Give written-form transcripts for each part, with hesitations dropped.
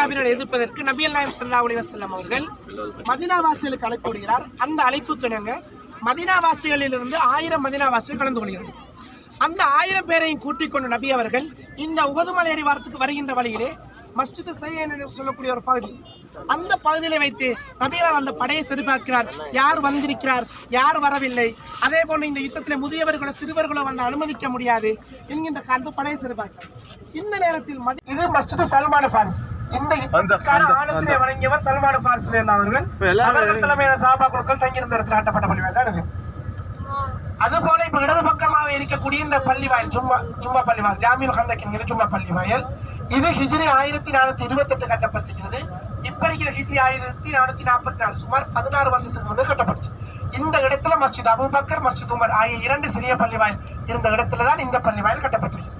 எதிர்ப்பதற்கு நபிகள் நாயகம் ஸல்லல்லாஹு அலைஹி வஸல்லம் அவர்கள் மதீனாவாசிகளுக்கு அழைப்பு விடுகிறார். அந்த அழைப்புக்கு இணங்க மதீனாவாசிகளிலிருந்து 1000 மதீனாவாசிகள் கலந்து கொள்கிறார். அந்த 1000 பேரையும் கூட்டிக் கொண்டு நபி அவர்கள் இந்த உஹது மலை அடிவாரத்துக்கு வருகின்ற வழியிலே மஸ்ஜித் ஸையன் என்று சொல்லக்கூடிய ஒரு பகுதி, அந்த பகுதியிலே வைத்து நபியார் அந்த படையை சரிபார்க்கிறார். யார் வந்திருக்கிறார், யார் வரவில்லை, அதே போன்று இந்த யுத்தத்தில் முதியவர்களோ சிறுவர்களோ வந்து அனுமதிக்க முடியாது என்கின்ற அந்த படையை சரிபார்க்கிறார். இந்த நேரத்தில் இது மஸ்ஜித் சல்மான் ஃபாரிஸ், இந்த யுத்தத்துக்கான ஆலோசனை வழங்கியவர் சல்மான் ஃபாரிஸ் அவர்கள் தலைமையான சஹாபாக்கள் தங்கியிருந்த இடத்தில் கட்டப்பட்ட பள்ளிவாயில் தான் இது. அதுபோல இப்ப இடது பக்கமாக இருக்கக்கூடிய இந்த பள்ளிவாயல் ஜும்மா பள்ளிவாயல் ஜாமில் ஹந்தக் என்கிற ஜும்மா பள்ளிவாயல், இது ஹிஜ்ரி 1428 கட்டப்பட்டிருக்கிறது. இப்ப இருக்கிற ஹிஜ்ரி 1444, சுமார் 16 வருஷத்துக்கு முன்பு கட்டப்பட்டுச்சு. இந்த இடத்துல மஸ்ஜித் அபூபக்கர், மஸ்ஜித் உமர் ஆகிய 2 சிறிய பள்ளிவாயல் இருந்த இடத்துல தான் இந்த பள்ளிவாயல் கட்டப்பட்டிருக்கு.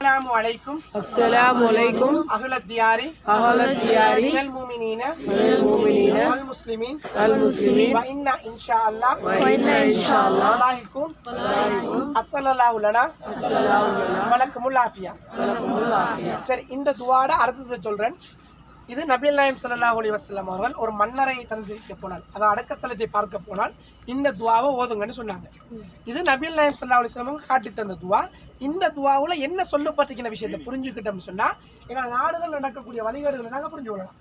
அஸ்ஸலாமு அலைக்கும். அஸ்ஸலாமு அலைக்கும். அஹ்லத் தியாரி மினல் முஃமினீன வல் முஸ்லிமீன் வ இன்னா இன்ஷா அல்லாஹ் லாஹிகும் அஸ்ஸலாமு லனா வலக்குமுல் ஆஃபியா. சரி, இந்த துஆட அர்த்தத்தை சொல்றேன். இது நபிகள் நாயகம் ஸல்லல்லாஹு அலைஹி வஸல்லம் அவர்கள் ஒரு மன்னரை தரிசிக்க போனால், அதாவது அடக்கஸ்தலத்தை பார்க்க போனால் இந்த துஆவை ஓதுங்கன்னு சொன்னாங்க. இது நபிகள் நாயகம் ஸல்லல்லாஹு அலைஹி வஸல்லம் காட்டி தந்த துஆ. இந்த துஆவுல என்ன சொல்லப்பட்டிருக்கிற விஷயத்தை புரிஞ்சுக்கிட்டோம்னு சொன்னா எங்கள் நாடுகள் நடக்கக்கூடிய வழிகாடுகளை நாங்கள் புரிஞ்சு கொள்ளலாம்.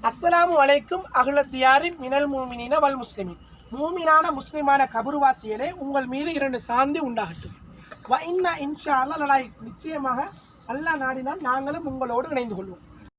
அஸ்ஸலாமு அலைக்கும் அஹ்லத் தியாரி மினல் முஃமினீன வல் முஸ்லிமீன், மூமினான முஸ்லிமான கபருவாசிகளே உங்கள் மீது 2 சாந்தி உண்டாகட்டும். வ இன்னா இன்ஷா அல்லாஹ், நிச்சயமாக அல்லாஹ் நாடினால் நாங்களும் உங்களோடு இணைந்து கொள்வோம்.